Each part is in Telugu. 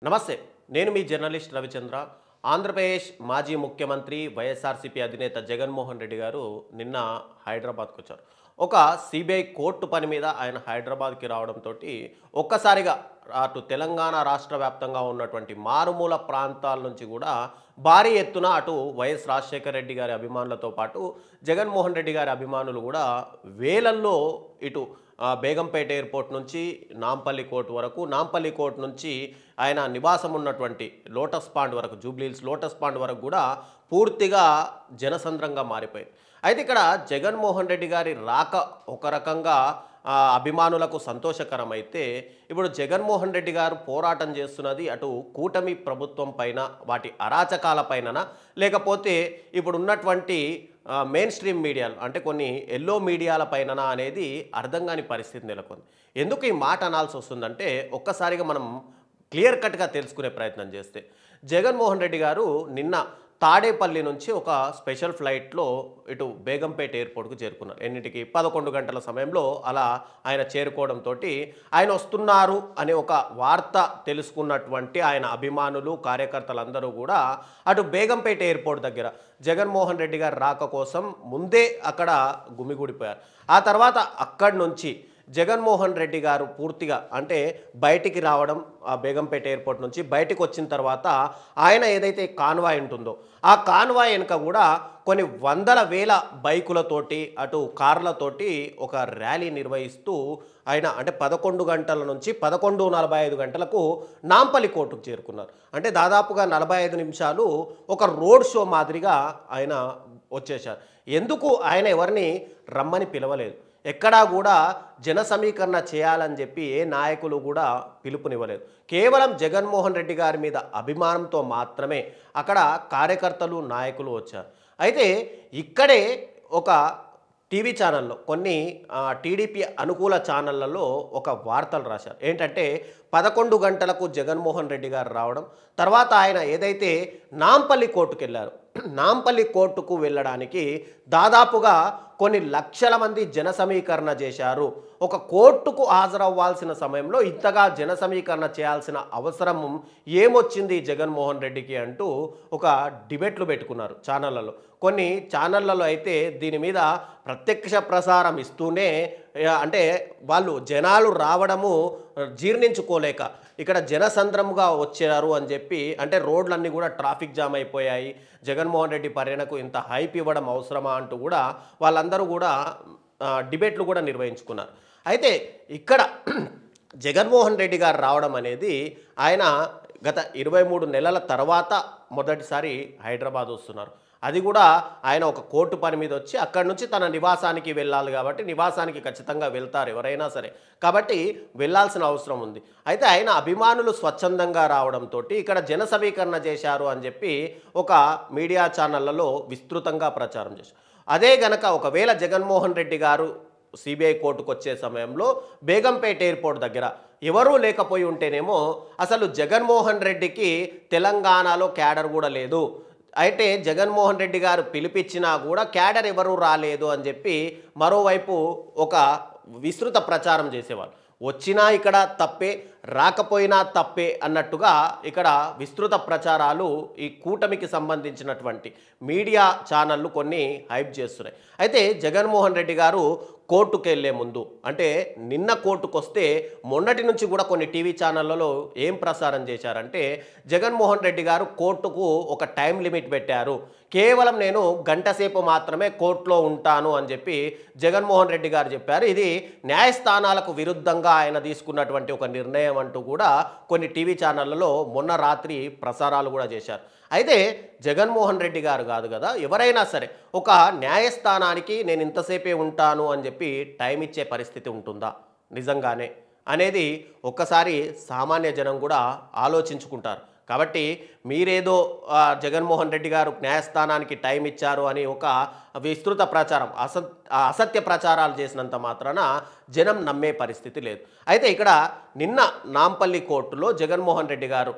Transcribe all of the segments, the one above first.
నమస్తే. నేను మీ జర్నలిస్ట్ రవిచంద్ర. ఆంధ్రప్రదేశ్ మాజీ ముఖ్యమంత్రి వైఎస్ఆర్సీపీ అధినేత జగన్మోహన్ రెడ్డి గారు నిన్న హైదరాబాద్కు వచ్చారు. ఒక సిబిఐ కోర్టు పని మీద ఆయన హైదరాబాద్కి రావడంతో ఒక్కసారిగా అటు తెలంగాణ రాష్ట్ర వ్యాప్తంగా ఉన్నటువంటి మారుమూల ప్రాంతాల నుంచి కూడా భారీ ఎత్తున అటు వైఎస్ రాజశేఖర రెడ్డి గారి అభిమానులతో పాటు జగన్మోహన్ రెడ్డి గారి అభిమానులు కూడా వేలల్లో ఇటు బేగంపేట ఎయిర్పోర్ట్ నుంచి నాంపల్లి కోర్టు వరకు, నాంపల్లి కోర్టు నుంచి ఆయన నివాసం ఉన్నటువంటి లోటస్ పాండ్ వరకు, జూబ్లీహిల్స్ లోటస్ పాండ్ వరకు కూడా పూర్తిగా జనసంద్రంగా మారిపోయింది. అయితే ఇక్కడ జగన్మోహన్ రెడ్డి గారి రాక ఒక రకంగా అభిమానులకు సంతోషకరమైతే, ఇప్పుడు జగన్మోహన్ రెడ్డి గారు పోరాటం చేస్తున్నది అటు కూటమి ప్రభుత్వం పైన, వాటి అరాచకాల పైననా, లేకపోతే ఇప్పుడు ఉన్నటువంటి మెయిన్ స్ట్రీమ్ మీడియాలు అంటే కొన్ని ఎల్లో మీడియాల పైననా అనేది అర్థం కాని పరిస్థితి నెలకొంది. ఎందుకు ఈ మాట అనాల్సి వస్తుందంటే, ఒక్కసారిగా మనం క్లియర్ కట్గా తెలుసుకునే ప్రయత్నం చేస్తే, జగన్మోహన్ రెడ్డి గారు నిన్న తాడేపల్లి నుంచి ఒక స్పెషల్ ఫ్లైట్లో ఇటు బేగంపేట ఎయిర్పోర్ట్కు చేరుకున్నారు. ఎన్నింటికి 11 గంటల సమయంలో అలా ఆయన చేరుకోవడంతో ఆయన వస్తున్నారు అనే ఒక వార్త తెలుసుకున్నటువంటి ఆయన అభిమానులు, కార్యకర్తలందరూ కూడా అటు బేగంపేట ఎయిర్పోర్ట్ దగ్గర జగన్మోహన్ రెడ్డి గారి రాక కోసం ముందే అక్కడ గుమిగూడిపోయారు. ఆ తర్వాత అక్కడి నుంచి జగన్మోహన్ రెడ్డి గారు పూర్తిగా అంటే బయటికి రావడం, ఆ బేగంపేట ఎయిర్పోర్ట్ నుంచి బయటికి వచ్చిన తర్వాత ఆయన ఏదైతే కాన్వాయ్ ఉంటుందో ఆ కాన్వాయ్ వెనుక కూడా కొన్ని వందల వేల బైకులతోటి అటు కార్లతోటి ఒక ర్యాలీ నిర్వహిస్తూ ఆయన అంటే 11 గంటల నుంచి 11:45 గంటలకు నాంపల్లి కోర్టుకు చేరుకున్నారు. అంటే దాదాపుగా 45 నిమిషాలు ఒక రోడ్ షో మాదిరిగా ఆయన వచ్చేశారు. ఎందుకు ఆయన ఎవరిని రమ్మని పిలవలేదు, ఎక్కడా కూడా జన సమీకరణ చేయాలని చెప్పి ఏ నాయకులు కూడా పిలుపునివ్వలేదు. కేవలం జగన్మోహన్ రెడ్డి గారి మీద అభిమానంతో మాత్రమే అక్కడ కార్యకర్తలు, నాయకులు వచ్చారు. అయితే ఇక్కడే ఒక టీవీ ఛానల్లో కొన్ని టీడీపీ అనుకూల ఛానళ్లలో ఒక వార్తలు రాశారు. ఏంటంటే 11 గంటలకు జగన్మోహన్ రెడ్డి గారు రావడం, తర్వాత ఆయన ఏదైతే నాంపల్లి కోర్టుకు వెళ్ళారు, నాంపల్లి కోర్టుకు వెళ్ళడానికి దాదాపుగా కొన్ని లక్షల మంది జన సమీకరణ చేశారు. ఒక కోర్టుకు హాజరవ్వాల్సిన సమయంలో ఇంతగా జన సమీకరణ చేయాల్సిన అవసరం ఏమొచ్చింది జగన్మోహన్ రెడ్డికి అంటూ ఒక డిబేట్లు పెట్టుకున్నారు ఛానళ్లలో. కొన్ని ఛానళ్లలో అయితే దీని మీద ప్రత్యక్ష ప్రసారం ఇస్తూనే అంటే వాళ్ళు జనాలు రావడము జీర్ణించుకోలేక ఇక్కడ జనసంద్రముగా వచ్చారు అని చెప్పి, అంటే రోడ్లన్నీ కూడా ట్రాఫిక్ జామ్ అయిపోయాయి, జగన్మోహన్ రెడ్డి పర్యటనకు ఇంత హైప్ ఇవ్వడం అవసరమా అంటూ కూడా వాళ్ళందరూ కూడా డిబేట్లు కూడా నిర్వహించుకున్నారు. అయితే ఇక్కడ జగన్మోహన్ రెడ్డి గారు రావడం అనేది ఆయన గత 23 నెలల తర్వాత మొదటిసారి హైదరాబాద్ వస్తున్నారు. అది కూడా ఆయన ఒక కోర్టు పని మీద వచ్చి అక్కడి నుంచి తన నివాసానికి వెళ్ళాలి కాబట్టి, నివాసానికి ఖచ్చితంగా వెళ్తారు ఎవరైనా సరే, కాబట్టి వెళ్ళాల్సిన అవసరం ఉంది. అయితే ఆయన అభిమానులు స్వచ్ఛందంగా రావడంతో ఇక్కడ జన సమీకరణ చేశారు అని చెప్పి ఒక మీడియా ఛానళ్లలో విస్తృతంగా ప్రచారం చేశారు. అదే గనక ఒకవేళ జగన్మోహన్ రెడ్డి గారు సిబిఐ కోర్టుకు వచ్చే సమయంలో బేగంపేట ఎయిర్పోర్ట్ దగ్గర ఎవరూ లేకపోయి ఉంటేనేమో అసలు జగన్మోహన్ రెడ్డికి తెలంగాణలో క్యాడర్ కూడా లేదు, అయితే జగన్మోహన్ రెడ్డి గారు పిలిపించినా కూడా క్యాడర్ ఎవరూ రాలేదు అని చెప్పి మరోవైపు ఒక విస్తృత ప్రచారం చేసేవాళ్ళు. వచ్చినా ఇక్కడ తప్పే, రాకపోయినా తప్పే అన్నట్టుగా ఇక్కడ విస్తృత ప్రచారాలు ఈ కూటమికి సంబంధించినటువంటి మీడియా ఛానళ్ళు కొన్ని హైప్ చేస్తున్నాయి. అయితే జగన్మోహన్ రెడ్డి గారు కోర్టుకు వెళ్ళే ముందు, అంటే నిన్న కోర్టుకు వస్తే మొన్నటి నుంచి కూడా కొన్ని టీవీ ఛానళ్లలో ఏం ప్రసారం చేశారంటే, జగన్మోహన్ రెడ్డి గారు కోర్టుకు ఒక టైం లిమిట్ పెట్టారు, కేవలం నేను గంట సేపు మాత్రమే కోర్టులో ఉంటాను అని చెప్పి జగన్మోహన్ రెడ్డి గారు చెప్పారు. ఇది న్యాయస్థానాలకు విరుద్ధంగా ఆయన తీసుకున్నటువంటి ఒక నిర్ణయం అంటూ కూడా కొన్ని టీవీ ఛానళ్లలో మొన్న రాత్రి ప్రసారాలు కూడా చేశారు. అయితే జగన్మోహన్ రెడ్డి గారు కాదు కదా, ఎవరైనా సరే ఒక న్యాయస్థానానికి నేను ఇంతసేపే ఉంటాను అని చెప్పి టైం ఇచ్చే పరిస్థితి ఉంటుందా నిజంగానే అనేది ఒక్కసారి సామాన్య జనం కూడా ఆలోచించుకుంటారు. కాబట్టి మీరేదో జగన్మోహన్ రెడ్డి గారు న్యాయస్థానానికి టైం ఇచ్చారు అని ఒక విస్తృత ప్రచారం, అసత్య ప్రచారాలు చేసినంత మాత్రాన జనం నమ్మే పరిస్థితి లేదు. అయితే ఇక్కడ నిన్న నాంపల్లి కోర్టులో జగన్మోహన్ రెడ్డి గారు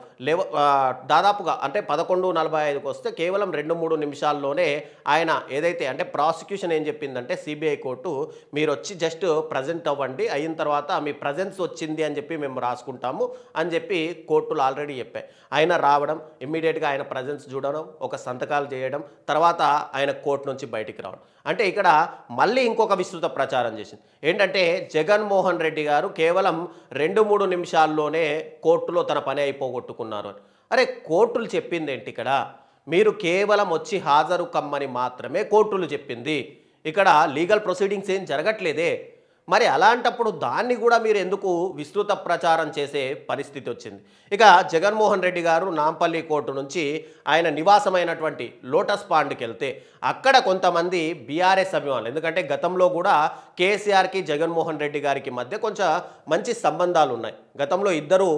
దాదాపుగా అంటే 11:45కి వస్తే కేవలం 2-3 నిమిషాల్లోనే ఆయన ఏదైతే అంటే ప్రాసిక్యూషన్ ఏం చెప్పిందంటే సిబిఐ కోర్టు మీరు వచ్చి జస్ట్ ప్రజెంట్ అవ్వండి, అయిన తర్వాత మీ ప్రజెన్స్ వచ్చింది అని చెప్పి మేము రాసుకుంటాము అని చెప్పి కోర్టులు ఆల్రెడీ చెప్పాయి. ఆయన రావడం, ఇమ్మీడియట్గా ఆయన ప్రజెన్స్ చూడడం, ఒక సంతకాలు చేయడం, తర్వాత ఆయన కోర్టు నుంచి బయటికి రావడం. అంటే ఇక్కడ మళ్ళీ ఇంకొక విస్తృత ప్రచారం చేసింది ఏంటంటే జగన్మోహన్ రెడ్డి గారు కేవలం 2-3 నిమిషాల్లోనే కోర్టులో తన పని అయిపోగొట్టుకున్నారు అని. అరే కోర్టులు చెప్పింది ఏంటి ఇక్కడ? మీరు కేవలం వచ్చి హాజరు కమ్మని మాత్రమే కోర్టులు చెప్పింది. ఇక్కడ లీగల్ ప్రొసీడింగ్స్ ఏం జరగట్లేదే. మరి అలాంటప్పుడు దాన్ని కూడా మీరు ఎందుకు విస్తృత ప్రచారం చేసే పరిస్థితి వచ్చింది? ఇక జగన్మోహన్ రెడ్డి గారు నాంపల్లి కోర్టు నుంచి ఆయన నివాసమైనటువంటి లోటస్ పాండ్కి వెళ్తే అక్కడ కొంతమంది బీఆర్ఎస్ అభిమానులు, ఎందుకంటే గతంలో కూడా కేసీఆర్కి జగన్మోహన్ రెడ్డి గారికి మధ్య కొంచెం మంచి సంబంధాలు ఉన్నాయి. గతంలో ఇద్దరు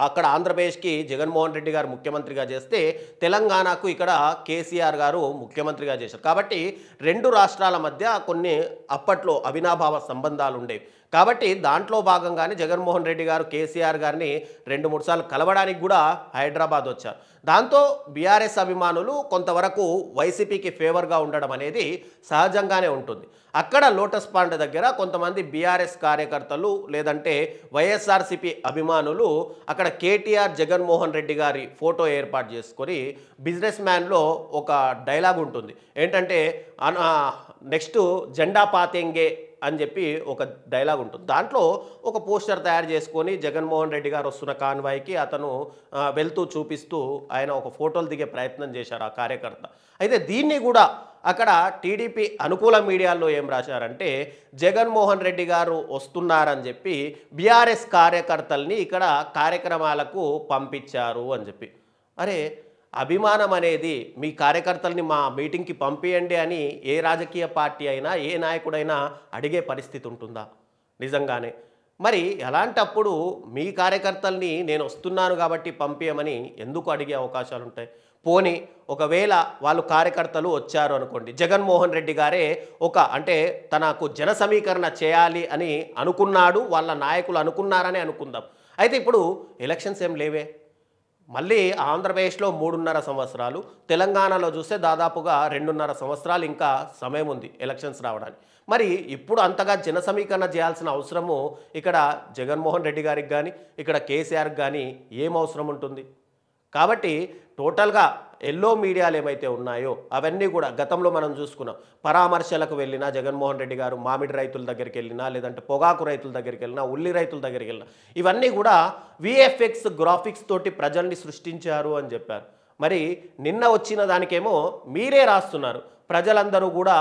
అక్కడ ఆంధ్రప్రదేశ్కి జగన్మోహన్ రెడ్డి గారు ముఖ్యమంత్రిగా చేస్తే తెలంగాణకు ఇక్కడ కేసీఆర్ గారు ముఖ్యమంత్రిగా చేశారు. కాబట్టి రెండు రాష్ట్రాల మధ్య కొన్ని అప్పట్లో అవినాభావ సంబంధాలు ఉండేవి. కాబట్టి దాంట్లో భాగంగానే జగన్మోహన్ రెడ్డి గారు కేసీఆర్ గారిని 2-3 సార్లు కలవడానికి కూడా హైదరాబాద్ వచ్చారు. దాంతో బీఆర్ఎస్ అభిమానులు కొంతవరకు వైసీపీకి ఫేవర్గా ఉండడం అనేది సహజంగానే ఉంటుంది. అక్కడ లోటస్ పాండ్ దగ్గర కొంతమంది బీఆర్ఎస్ కార్యకర్తలు లేదంటే వైఎస్ఆర్సీపీ అభిమానులు అక్కడ కేటీఆర్ జగన్మోహన్ రెడ్డి గారి ఫోటో ఏర్పాటు చేసుకొని బిజినెస్ మ్యాన్లో ఒక డైలాగ్ ఉంటుంది ఏంటంటే నెక్స్ట్ జెండా పాతేంగే అని చెప్పి ఒక డైలాగ్ ఉంటుంది. దాంట్లో ఒక పోస్టర్ తయారు చేసుకొని జగన్మోహన్ రెడ్డి గారు వస్తున్న కాన్వాయ్కి అతను వెళ్తూ చూపిస్తూ ఆయన ఒక ఫోటోలు దిగే ప్రయత్నం చేశారు ఆ కార్యకర్త. అయితే దీన్ని కూడా అక్కడ టీడీపీ అనుకూల మీడియాలో ఏం రాశారంటే జగన్మోహన్ రెడ్డి గారు వస్తున్నారని చెప్పి బీఆర్ఎస్ కార్యకర్తల్ని ఇక్కడ కార్యక్రమాలకు పంపించారు అని చెప్పి. అరే అభిమానం అనేది మీ కార్యకర్తల్ని మా మీటింగ్కి పంపియండి అని ఏ రాజకీయ పార్టీ అయినా ఏ నాయకుడైనా అడిగే పరిస్థితి ఉంటుందా నిజంగానే? మరి అలాంటప్పుడు మీ కార్యకర్తల్ని నేను వస్తున్నాను కాబట్టి పంపించమని ఎందుకు అడిగే అవకాశాలు ఉంటాయి? పోనీ ఒకవేళ వాళ్ళు కార్యకర్తలు వచ్చారు అనుకోండి, జగన్మోహన్ రెడ్డి గారే అంటే తనకు జన సమీకరణ చేయాలి అని అనుకున్నాడు, వాళ్ళ నాయకులు అనుకున్నారని అనుకుందాం. అయితే ఇప్పుడు ఎలక్షన్స్ ఏం లేవే, మళ్ళీ ఆంధ్రప్రదేశ్లో 3.5 సంవత్సరాలు, తెలంగాణలో చూస్తే దాదాపుగా 2.5 సంవత్సరాలు ఇంకా సమయం ఉంది ఎలక్షన్స్ రావడానికి. మరి ఇప్పుడు అంతగా జన సమీకరణ చేయాల్సిన అవసరము ఇక్కడ జగన్మోహన్ రెడ్డి గారికి కానీ ఇక్కడ కేసీఆర్కి కానీ ఏం అవసరం ఉంటుంది? కాబట్టి టోటల్గా ఎల్లో మీడియాలు ఏమైతే ఉన్నాయో అవన్నీ కూడా గతంలో మనం చూసుకున్నాం. పరామర్శలకు వెళ్ళినా జగన్మోహన్ రెడ్డి గారు మామిడి రైతుల దగ్గరికి వెళ్ళినా లేదంటే పొగాకు రైతుల దగ్గరికి వెళ్ళినా ఉల్లి రైతుల దగ్గరికి వెళ్ళినా ఇవన్నీ కూడా విఎఫ్ఎక్స్ గ్రాఫిక్స్ తోటి ప్రజల్ని సృష్టించారు అని చెప్పారు. మరి నిన్న వచ్చిన దానికేమో మీరే రాస్తున్నారు ప్రజలందరూ కూడా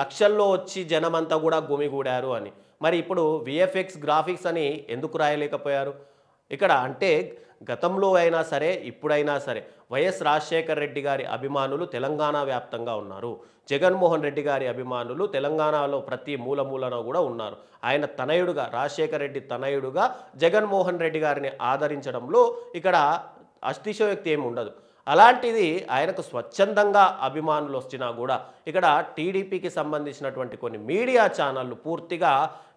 లక్షల్లో వచ్చి జనమంతా కూడా గుమిగూడారు అని. మరి ఇప్పుడు విఎఫ్ఎక్స్ గ్రాఫిక్స్ అని ఎందుకు రాయలేకపోయారు? ఇక్కడ అంటే గతంలో అయినా సరే ఇప్పుడైనా సరే వైఎస్ రాజశేఖర రెడ్డి గారి అభిమానులు తెలంగాణ వ్యాప్తంగా ఉన్నారు. జగన్మోహన్ రెడ్డి గారి అభిమానులు తెలంగాణలో ప్రతి మూలమూలన కూడా ఉన్నారు. ఆయన తనయుడుగా రాజశేఖర రెడ్డి తనయుడుగా జగన్మోహన్ రెడ్డి గారిని ఆదరించడంలో ఇక్కడ అతిశయోక్తి ఏమి ఉండదు. అలాంటిది ఆయనకు స్వచ్ఛందంగా అభిమానులు వచ్చినా కూడా ఇక్కడ టీడీపీకి సంబంధించినటువంటి కొన్ని మీడియా ఛానళ్ళు పూర్తిగా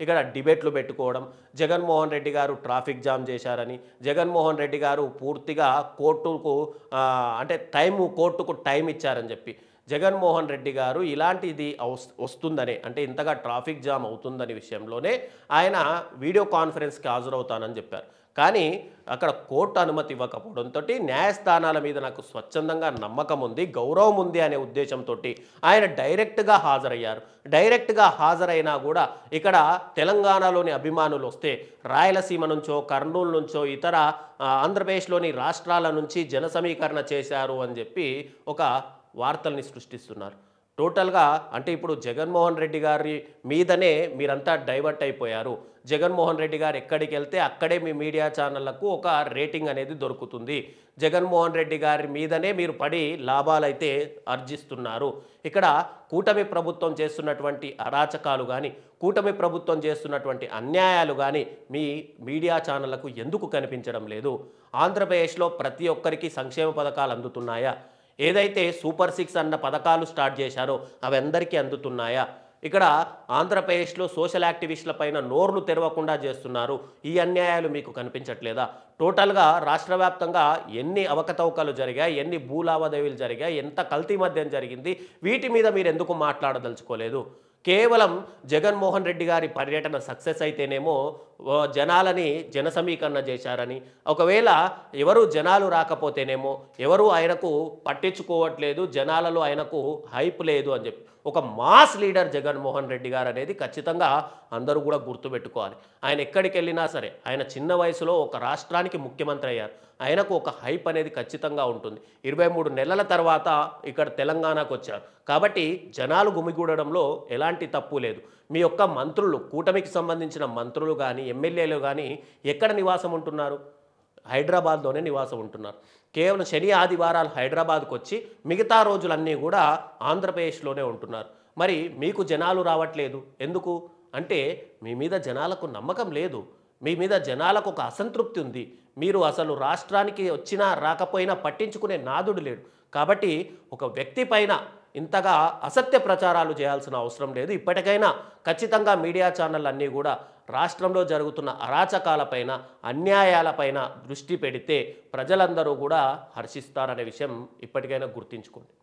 ఇక్కడ డిబేట్లు పెట్టుకోవడం, జగన్మోహన్ రెడ్డి గారు ట్రాఫిక్ జామ్ చేశారని, జగన్మోహన్ రెడ్డి గారు పూర్తిగా కోర్టుకు కోర్టుకు టైం ఇచ్చారని చెప్పి, జగన్మోహన్ రెడ్డి గారు ఇలాంటిది వస్తుందని అంటే ఇంతగా ట్రాఫిక్ జామ్ అవుతుందని విషయంలోనే ఆయన వీడియో కాన్ఫరెన్స్కి హాజరవుతానని చెప్పారు. కానీ అక్కడ కోర్టు అనుమతి ఇవ్వకపోవడంతో న్యాయస్థానాల మీద నాకు స్వచ్ఛందంగా నమ్మకం ఉంది, గౌరవం ఉంది అనే ఉద్దేశంతో ఆయన డైరెక్ట్గా హాజరయ్యారు. డైరెక్ట్గా హాజరైనా కూడా ఇక్కడ తెలంగాణలోని అభిమానులు వస్తే రాయలసీమ నుంచో కర్నూలు నుంచో ఇతర ఆంధ్రప్రదేశ్లోని రాష్ట్రాల నుంచి జన సమీకరణ చేశారు అని చెప్పి ఒక వార్తల్ని సృష్టిస్తున్నారు. టోటల్గా అంటే ఇప్పుడు జగన్మోహన్ రెడ్డి గారి మీదనే మీరంతా డైవర్ట్ అయిపోయారు. జగన్మోహన్ రెడ్డి గారు ఎక్కడికి వెళ్తే అక్కడే మీ మీడియా ఛానళ్లకు ఒక రేటింగ్ అనేది దొరుకుతుంది. జగన్మోహన్ రెడ్డి గారి మీదనే మీరు పడి లాభాలైతే ఆర్జిస్తున్నారు. ఇక్కడ కూటమి ప్రభుత్వం చేస్తున్నటువంటి అరాచకాలు కానీ కూటమి ప్రభుత్వం చేస్తున్నటువంటి అన్యాయాలు కానీ మీ మీడియా ఛానళ్లకు ఎందుకు కనిపించడం లేదు? ఆంధ్రప్రదేశ్లో ప్రతి ఒక్కరికి సంక్షేమ పథకాలు అందుతున్నాయా? ఏదైతే సూపర్ 6 అన్న పథకాలు స్టార్ట్ చేశారో అవి అందరికీ అందుతున్నాయా? ఇక్కడ ఆంధ్రప్రదేశ్లో సోషల్ యాక్టివిస్టుల పైన నోర్లు తెరవకుండా చేస్తున్నారు. ఈ అన్యాయాలు మీకు కనిపించట్లేదా? టోటల్గా రాష్ట్ర వ్యాప్తంగా ఎన్ని అవకతవకలు జరిగాయి, ఎన్ని భూ లావాదేవీలు జరిగాయి, ఎంత కల్తీ మద్యం జరిగింది, వీటి మీద మీరు ఎందుకు మాట్లాడదలుచుకోలేదు? కేవలం జగన్మోహన్ రెడ్డి గారి పర్యటన సక్సెస్ అయితేనేమో జనాలని జనసమీకరణ చేశారని, ఒకవేళ ఎవరు జనాలు రాకపోతేనేమో ఎవరు ఆయనకు పట్టించుకోవట్లేదు, జనాలలో ఆయనకు హైప్ లేదు అని చెప్పి ఒక మాస్ లీడర్ జగన్మోహన్ రెడ్డి గారు అనేది ఖచ్చితంగా అందరూ కూడా గుర్తుపెట్టుకోవాలి. ఆయన ఎక్కడికి వెళ్ళినా సరే ఆయన చిన్న వయసులో ఒక రాష్ట్రానికి ముఖ్యమంత్రి అయ్యారు. ఆయనకు ఒక హైప్ అనేది ఖచ్చితంగా ఉంటుంది. 23 నెలల తర్వాత ఇక్కడ తెలంగాణకు వచ్చారు కాబట్టి జనాలు గుమిగూడడంలో ఎలాంటి తప్పు లేదు. మీ యొక్క మంత్రులు, కూటమికి సంబంధించిన మంత్రులు కానీ ఎమ్మెల్యేలు కానీ ఎక్కడ నివాసం ఉంటున్నారు? హైదరాబాద్లోనే నివాసం ఉంటున్నారు. కేవలం శని ఆదివారాలు హైదరాబాద్కు వచ్చి మిగతా రోజులన్నీ కూడా ఆంధ్రప్రదేశ్లోనే ఉంటున్నారు. మరి మీకు జనాలు రావట్లేదు ఎందుకు అంటే మీ మీద జనాలకు నమ్మకం లేదు, మీ మీద జనాలకు ఒక అసంతృప్తి ఉంది. మీరు అసలు రాష్ట్రానికి వచ్చినా రాకపోయినా పట్టించుకునే నాదుడు లేడు. కాబట్టి ఒక వ్యక్తి పైన ఇంతగా అసత్య ప్రచారాలు చేయాల్సిన అవసరం లేదు. ఇప్పటికైనా ఖచ్చితంగా మీడియా ఛానళ్ళు అన్నీ కూడా రాష్ట్రంలో జరుగుతున్న అరాచకాలపైన, అన్యాయాలపైన దృష్టి పెడితే ప్రజలందరూ కూడా హర్షిస్తారనే విషయం ఇప్పటికైనా గుర్తుంచుకోండి.